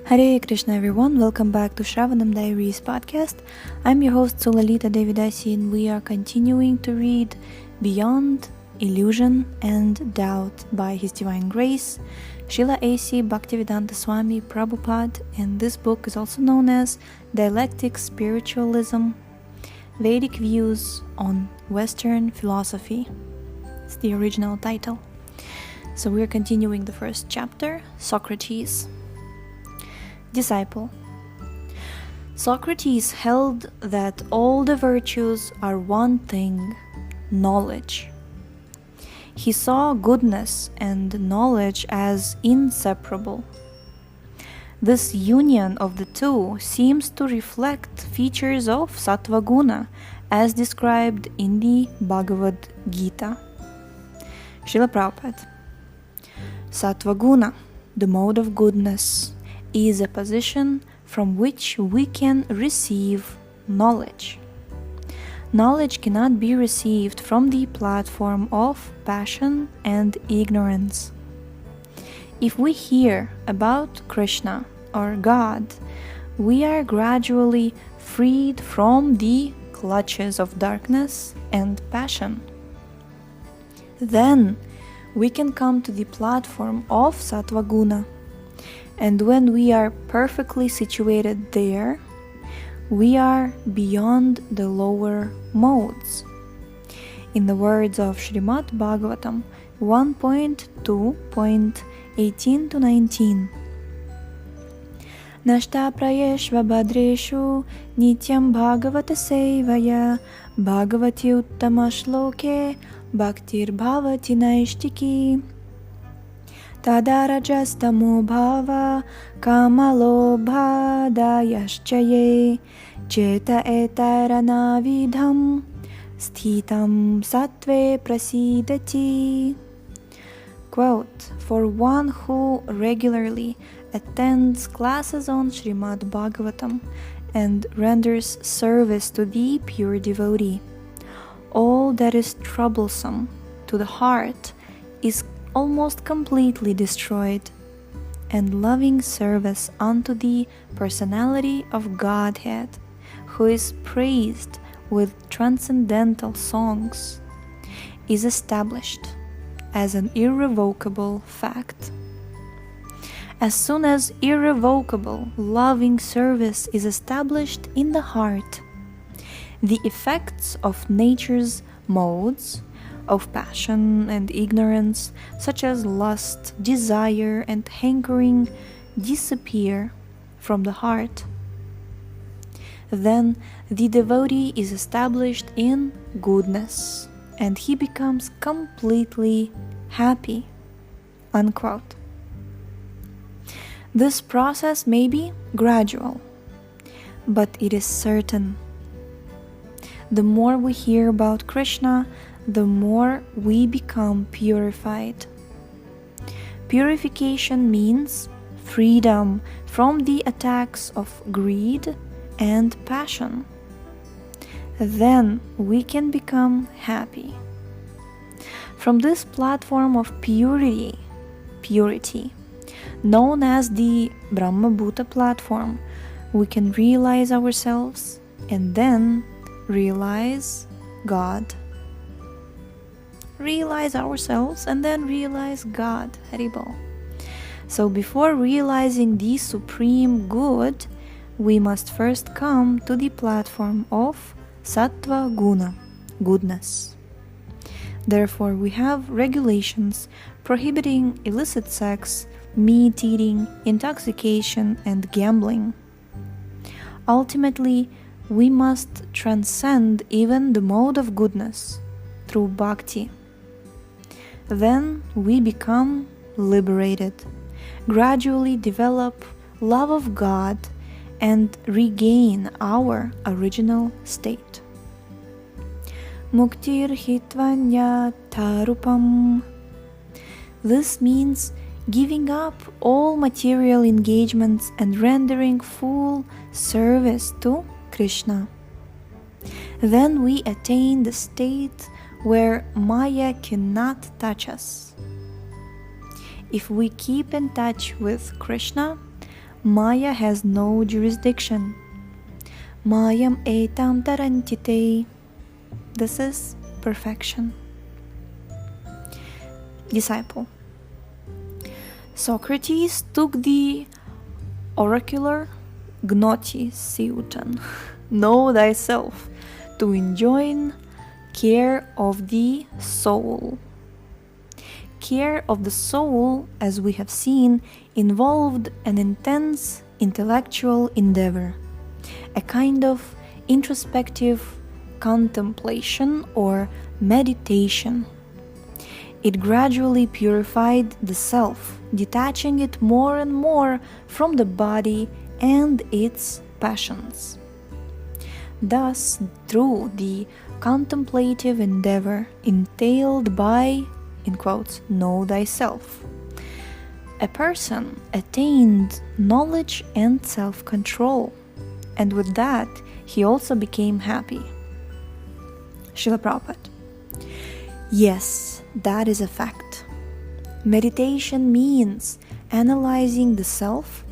Hare Krishna everyone, welcome back to Shravanam Diaries podcast. I'm your host Sulalita Devidasi and we are continuing to read Beyond Illusion and Doubt by His Divine Grace, Srila A.C. Bhaktivedanta Swami Prabhupada, and this book is also known as Dialectic, Spiritualism, Vedic Views on Western Philosophy. It's the original title. So we're continuing the first chapter, Socrates. Disciple. Socrates held that all the virtues are one thing, knowledge. He saw goodness and knowledge as inseparable. This union of the two seems to reflect features of Sattva Guna as described in the Bhagavad Gita. Srila Prabhupada. Sattva Guna, the mode of goodness, is a position from which we can receive knowledge. Knowledge cannot be received from the platform of passion and ignorance. If we hear about Krishna or God, we are gradually freed from the clutches of darkness and passion. Then we can come to the platform of Sattva Guna. And when we are perfectly situated there, we are beyond the lower modes. In the words of Srimad Bhagavatam 1.2.18 to 19, Nashta prayeshva badreshu nityam bhagavata sevaya bhagavati uttama shloke bhaktir bhavati naishtiki Tadarajastamo bhava kamalobhadayaschaye cheta etaranavidham sthitam sattve prasidati. Quote, for one who regularly attends classes on Srimad Bhagavatam and renders service to the pure devotee, all that is troublesome to the heart is almost completely destroyed, and loving service unto the personality of Godhead, who is praised with transcendental songs, is established as an irrevocable fact. As soon as irrevocable loving service is established in the heart, the effects of nature's modes of passion and ignorance, such as lust, desire, and hankering, disappear from the heart. Then the devotee is established in goodness, and he becomes completely happy. Unquote. This process may be gradual, but it is certain. The more we hear about Krishna, the more we become purified. Purification means freedom from the attacks of greed and passion. Then we can become happy. From this platform of purity, known as the Brahma Bhuta platform, we can realize ourselves and then realize God. Realize ourselves and then realize God. Haribol. So before realizing the supreme good, we must first come to the platform of Sattva Guna, goodness. Therefore, we have regulations prohibiting illicit sex, meat eating, intoxication, and gambling. Ultimately, we must transcend even the mode of goodness through bhakti. Then we become liberated, gradually develop love of God, and regain our original state. Muktir hitvanya tarupam. This means giving up all material engagements and rendering full service to Krishna. Then we attain the state where Maya cannot touch us. If we keep in touch with Krishna, Maya has no jurisdiction. Mayam etam tarantite. This is perfection. Disciple. Socrates took the oracular gnoti seuton, know thyself, to enjoin care of the soul. Care of the soul, as we have seen, involved an intense intellectual endeavor, a kind of introspective contemplation or meditation. It gradually purified the self, detaching it more and more from the body and its passions. Thus, through the contemplative endeavor entailed by, in quotes, know thyself, a person attained knowledge and self-control, and with that, he also became happy. Srila Prabhupada. Yes, that is a fact. Meditation means analyzing the self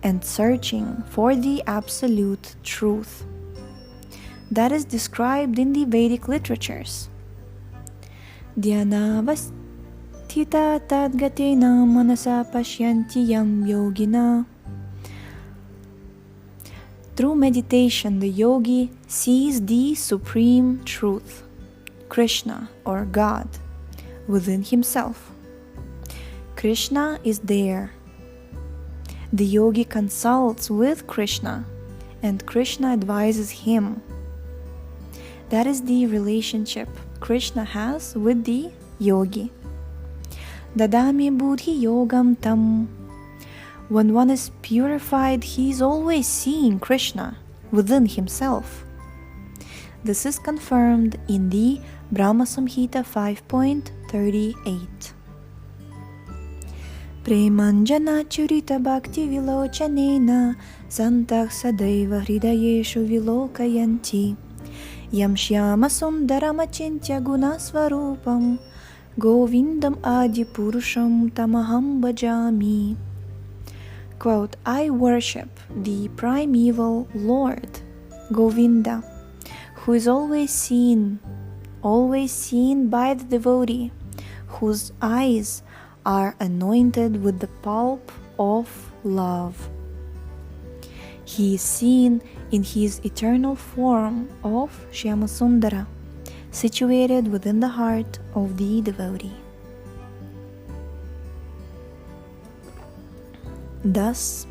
and searching for the absolute truth. That is described in the Vedic literatures. Dhyanavastita tadgatena manasa pashyanti yam yogina. Through meditation, the yogi sees the supreme truth, Krishna or God, within himself. Krishna is there. The yogi consults with Krishna, and Krishna advises him. That is the relationship Krishna has with the yogi. Dadami buddhi yogam tam. When one is purified, he is always seeing Krishna within himself. This is confirmed in the Brahma Samhita 5.38. Premanjana churita bhakti vilochanena santah sadaiva hridayeshu vilokayanti yam shyama sundaram achintya gunasvarupam govindam adi purusham tamaham bhajami. Quote, I worship the primeval Lord, Govinda, who is always seen by the devotee, whose eyes are anointed with the pulp of love. He is seen in his eternal form of Shyamasundara, situated within the heart of the devotee. Thus,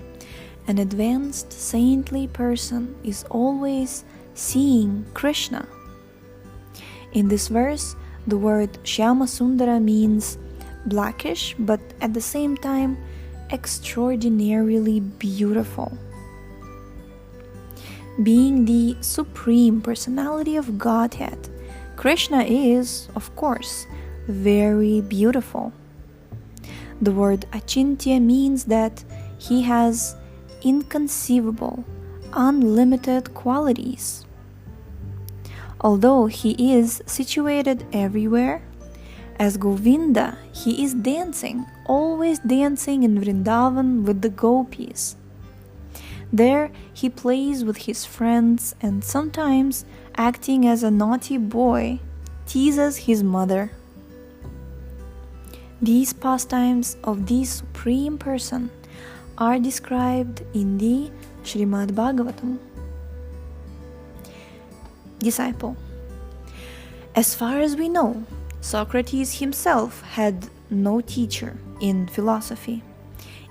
an advanced saintly person is always seeing Krishna. In this verse, the word Shyamasundara means blackish, but at the same time extraordinarily beautiful. Being the supreme personality of Godhead, Krishna is, of course, very beautiful. The word achintya means that he has inconceivable, unlimited qualities. Although he is situated everywhere, as Govinda, he is dancing, always dancing in Vrindavan with the gopis. There he plays with his friends and sometimes, acting as a naughty boy, teases his mother. These pastimes of the Supreme Person are described in the Srimad Bhagavatam. Disciple. As far as we know, Socrates himself had no teacher in philosophy.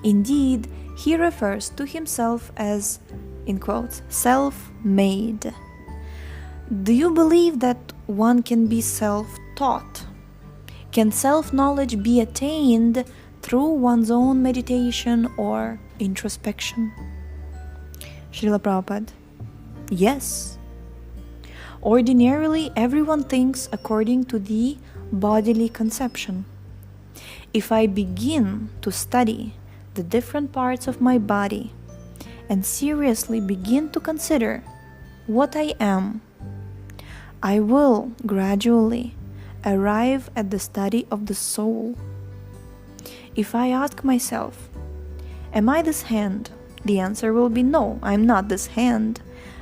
Indeed, he refers to himself as, in quotes, self-made. Do you believe that one can be self-taught? Can self-knowledge be attained through one's own meditation or introspection? Srila Prabhupada. Yes. Ordinarily, everyone thinks according to the bodily conception. If I begin to study the different parts of my body and seriously begin to consider what I am, I will gradually arrive at the study of the soul. If I ask myself, am I this hand, The answer will be no, I'm not this hand.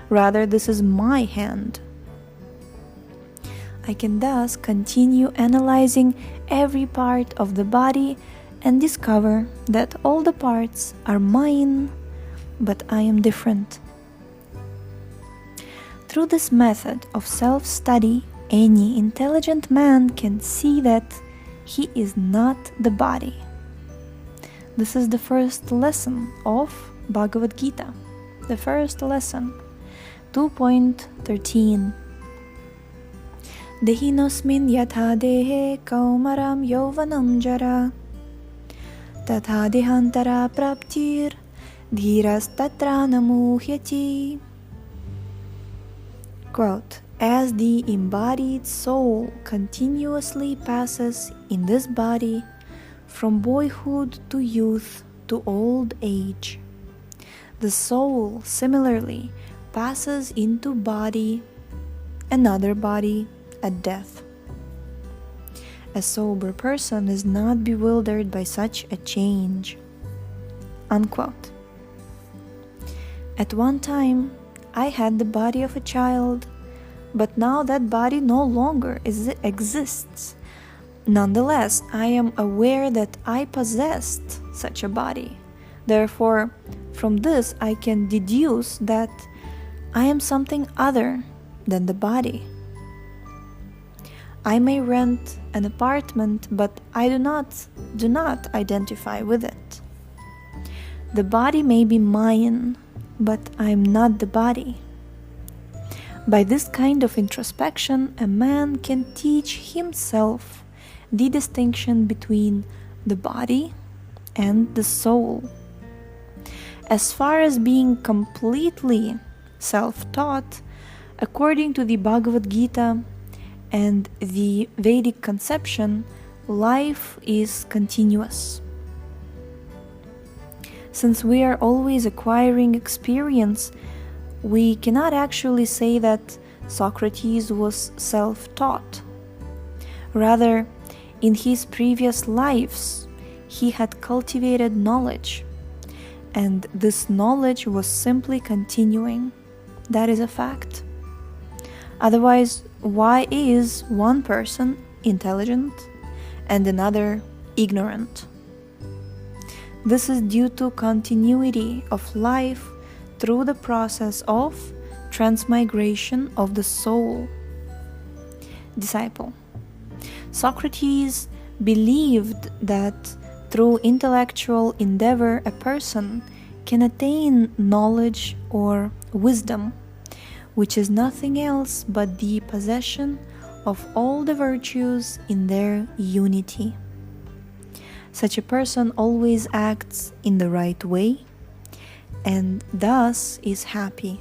Rather, this is my hand. I can thus continue analyzing every part of the body and discover that all the parts are mine, but I am different. Through this method of self-study, any intelligent man can see that he is not the body. This is the first lesson of Bhagavad Gita. The first lesson, 2.13. Dehinosmin yatha dehe kaumaram yauvanam jara tatha dehantara praptir dhiras tatra namuhyati. Quote, as the embodied soul continuously passes in this body from boyhood to youth to old age, the soul similarly passes into another body at death. A sober person is not bewildered by such a change. Unquote. At one time, I had the body of a child, but now that body no longer exists. Nonetheless, I am aware that I possessed such a body. Therefore, from this I can deduce that I am something other than the body. I may rent an apartment, but I do not identify with it. The body may be mine, but I am not the body. By this kind of introspection, a man can teach himself the distinction between the body and the soul. As far as being completely self-taught, according to the Bhagavad Gita and the Vedic conception, life is continuous. Since we are always acquiring experience, we cannot actually say that Socrates was self-taught. Rather, in his previous lives, he had cultivated knowledge, and this knowledge was simply continuing. That is a fact. Otherwise, why is one person intelligent and another ignorant? This is due to continuity of life through the process of transmigration of the soul. Disciple. Socrates believed that through intellectual endeavor a person can attain knowledge or wisdom, which is nothing else but the possession of all the virtues in their unity. Such a person always acts in the right way and thus is happy.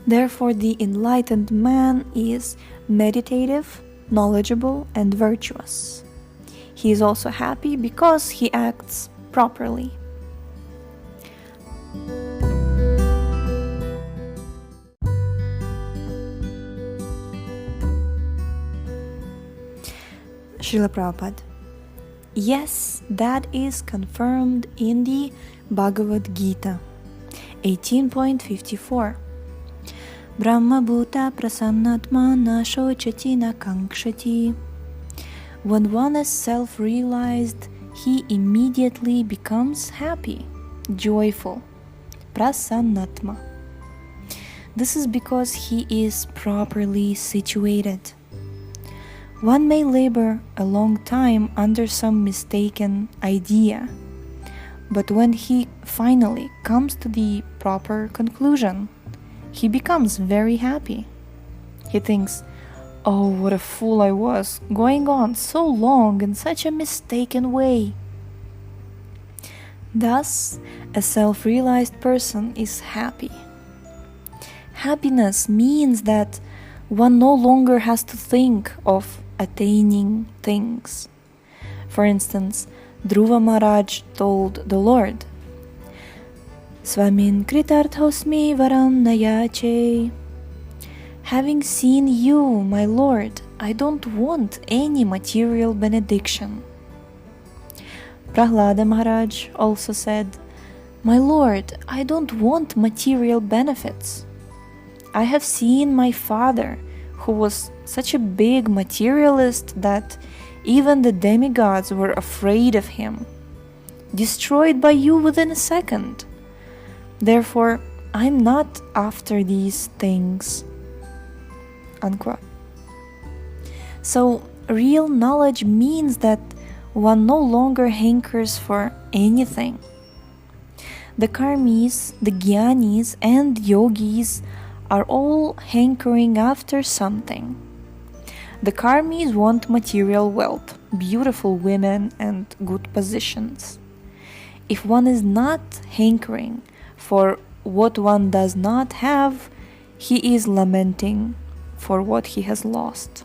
Therefore, the enlightened man is meditative, knowledgeable, and virtuous. He is also happy because he acts properly. Srila Prabhupada. Yes, that is confirmed in the Bhagavad Gita 18.54. Brahma bhuta prasannatma na shochati na kankshati. When one is self-realized, he immediately becomes happy, joyful. Prasannatma. This is because he is properly situated. One may labor a long time under some mistaken idea, but when he finally comes to the proper conclusion, he becomes very happy. He thinks, oh, what a fool I was, going on so long in such a mistaken way. Thus, a self-realized person is happy. Happiness means that one no longer has to think of attaining things. For instance, Dhruva Maharaj told the Lord, Svamin kritarthosmi varam nayache. Having seen you, my Lord, I don't want any material benediction. Prahlada Maharaj also said, My Lord, I don't want material benefits. I have seen my father, who was such a big materialist that even the demigods were afraid of him, destroyed by you within a second. Therefore, I'm not after these things." Unquote. So, real knowledge means that one no longer hankers for anything. The karmis, the jnanis, and yogis are all hankering after something. The karmis want material wealth, beautiful women, and good positions. If one is not hankering for what one does not have, he is lamenting for what he has lost.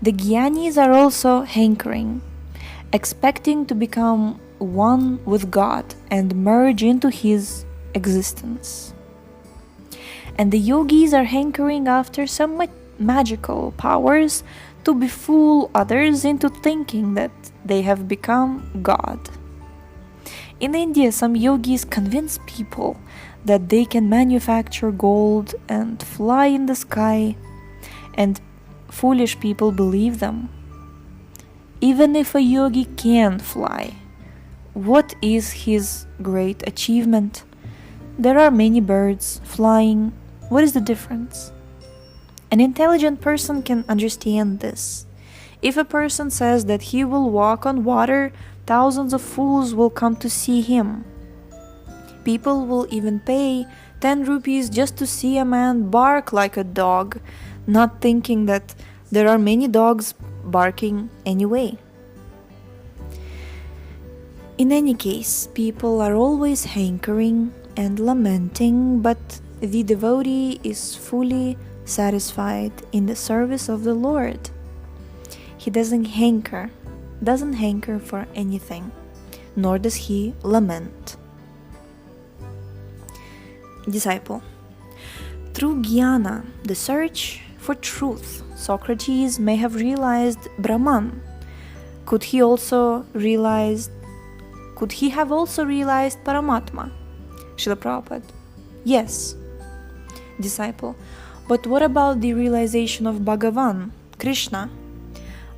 The jnanis are also hankering, expecting to become one with God and merge into His existence. And the yogis are hankering after some magical powers to befool others into thinking that they have become God. In India, some yogis convince people that they can manufacture gold and fly in the sky, and foolish people believe them. Even if a yogi can fly, what is his great achievement? There are many birds flying. What is the difference? An intelligent person can understand this. If a person says that he will walk on water, thousands of fools will come to see him. People will even pay 10 rupees just to see a man bark like a dog, not thinking that there are many dogs barking anyway. In any case, people are always hankering and lamenting, but the devotee is fully satisfied in the service of the Lord. He doesn't hanker for anything, nor does he lament. Disciple. Through jnana, the search for truth, Socrates may have realized Brahman. Could he have also realized Paramatma? Srila Prabhupada. Yes. Disciple. But what about the realization of Bhagavan, Krishna?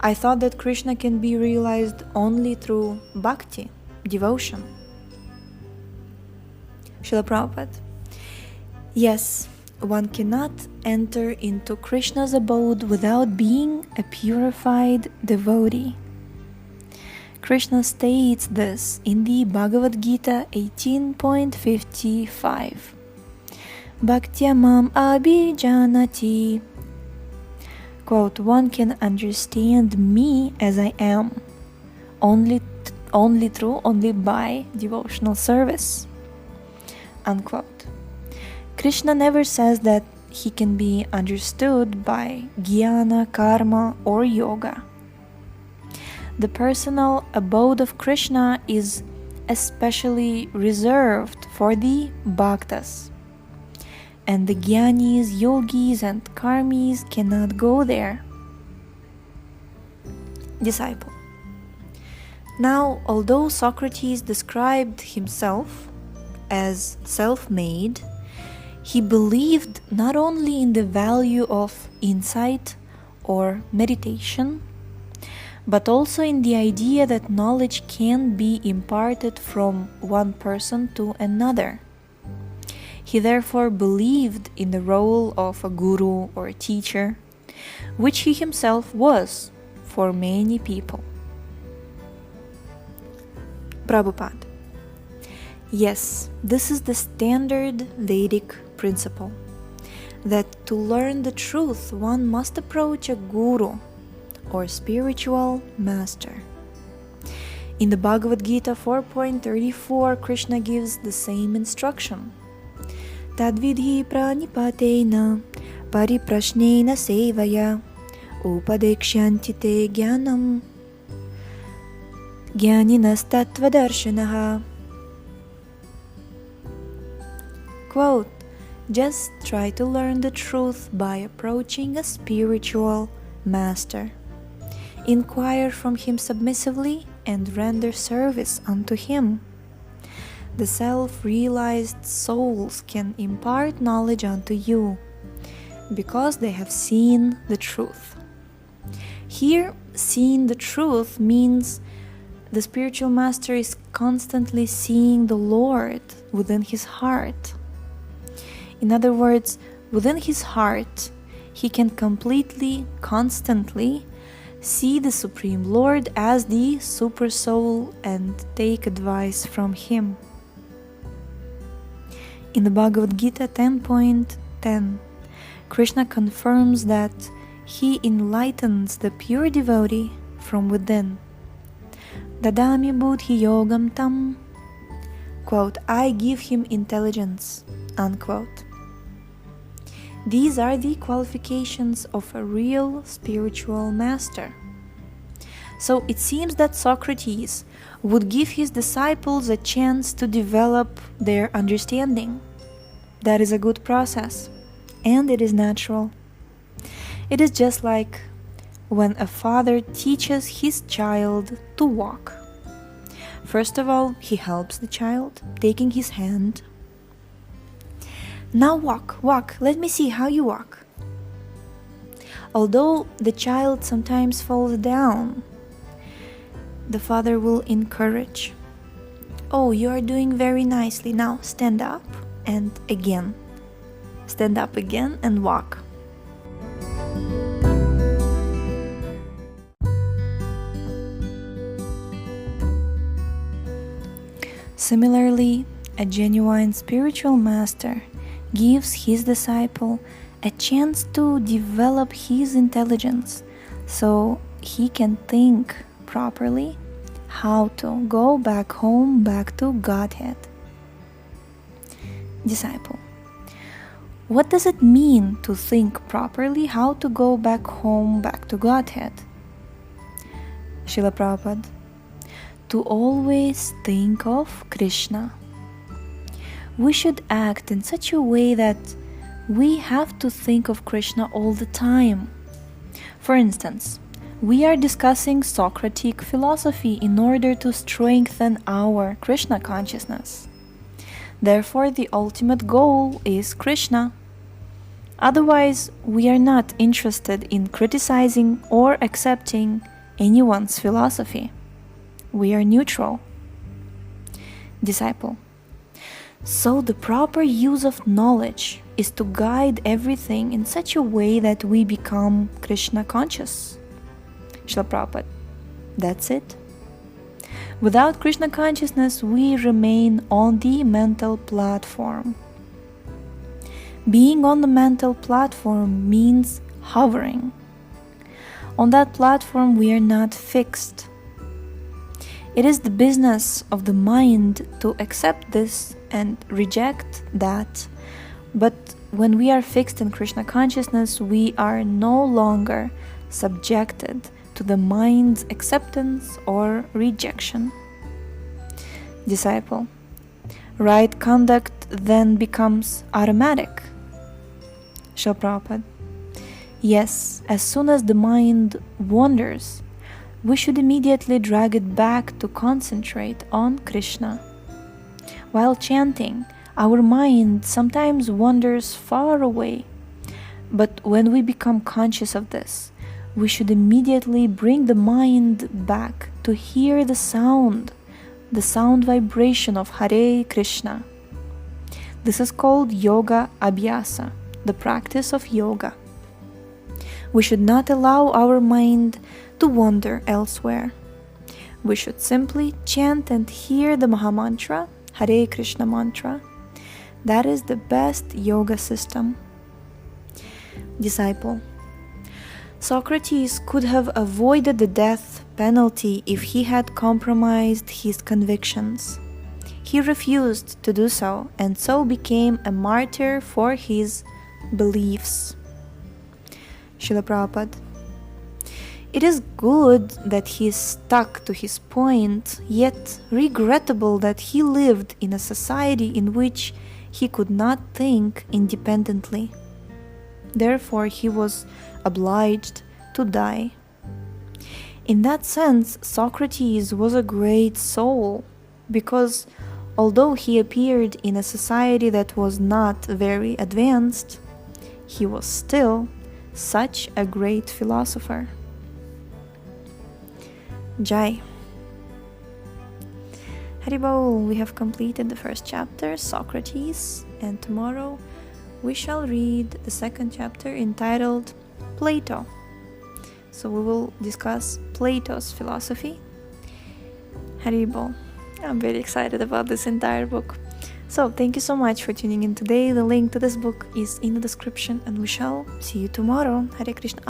I thought that Krishna can be realized only through bhakti, devotion. Srila Prabhupada. Yes, one cannot enter into Krishna's abode without being a purified devotee. Krishna states this in the Bhagavad Gita 18.55. Bhaktya mam abhijanati. Quote, one can understand me as I am only by devotional service. Unquote. Krishna never says that he can be understood by jnana, karma, or yoga. The personal abode of Krishna is especially reserved for the bhaktas, and the jnanis, yogis, and karmis cannot go there. Disciple. Now, although Socrates described himself as self-made, he believed not only in the value of insight or meditation, but also in the idea that knowledge can be imparted from one person to another. He therefore believed in the role of a guru or a teacher, which he himself was for many people. Prabhupada. Yes, this is the standard Vedic principle, that to learn the truth one must approach a guru or spiritual master. In the Bhagavad Gita 4.34, Krishna gives the same instruction. Tadvidhi pranipatena pariprashnena sevaya upadekshanti te jnanam jnaninas tatvadarshanaha. Quote, just try to learn the truth by approaching a spiritual master. Inquire from him submissively and render service unto him. the self-realized souls can impart knowledge unto you, because they have seen the truth. Here, seeing the truth means the spiritual master is constantly seeing the Lord within his heart. In other words, within his heart, he can completely, constantly see the Supreme Lord as the Super Soul and take advice from him. In the Bhagavad Gita 10.10, Krishna confirms that he enlightens the pure devotee from within. Dadami buddhi yogam tam, quote, I give him intelligence, unquote. These are the qualifications of a real spiritual master. So it seems that Socrates would give his disciples a chance to develop their understanding. That is a good process, and it is natural. It is just like when a father teaches his child to walk. First of all, he helps the child, taking his hand. Now walk, let me see how you walk. Although the child sometimes falls down, the father will encourage. Oh, you are doing very nicely. Now stand up and again. Stand up again and walk. Similarly, a genuine spiritual master gives his disciple a chance to develop his intelligence so he can think properly how to go back home, back to Godhead. Disciple, what does it mean to think properly how to go back home, back to Godhead? Srila Prabhupada, to always think of Krishna. We should act in such a way that we have to think of Krishna all the time. For instance, we are discussing Socratic philosophy in order to strengthen our Krishna consciousness. Therefore, the ultimate goal is Krishna. Otherwise, we are not interested in criticizing or accepting anyone's philosophy. We are neutral. Disciple, so the proper use of knowledge is to guide everything in such a way that we become Krishna conscious. Srila Prabhupada, that's it. Without Krishna consciousness, we remain on the mental platform. Being on the mental platform means hovering. On that platform, we are not fixed. It is the business of the mind to accept this and reject that. But when we are fixed in Krishna consciousness, we are no longer subjected to the mind's acceptance or rejection. Disciple, right conduct then becomes automatic. Srila Prabhupada, yes, as soon as the mind wanders, we should immediately drag it back to concentrate on Krishna. While chanting, our mind sometimes wanders far away, but when we become conscious of this, we should immediately bring the mind back to hear the sound vibration of Hare Krishna. This is called Yoga Abhyasa, the practice of yoga. We should not allow our mind to wander elsewhere. We should simply chant and hear the Mahamantra, Hare Krishna mantra. That is the best yoga system. Disciple, Socrates could have avoided the death penalty if he had compromised his convictions. He refused to do so and so became a martyr for his beliefs. Srila Prabhupada, it is good that he stuck to his point, yet regrettable that he lived in a society in which he could not think independently. Therefore, he was obliged to die. In that sense, Socrates was a great soul, because Although he appeared in a society that was not very advanced, he was still such a great philosopher. Jai. Haribol, we have completed the first chapter, Socrates, and tomorrow we shall read the second chapter entitled Plato. So we will discuss Plato's philosophy. Haribol. I'm very excited about this entire book. So thank you so much for tuning in today. The link to this book is in the description, and we shall see you tomorrow. Hare Krishna.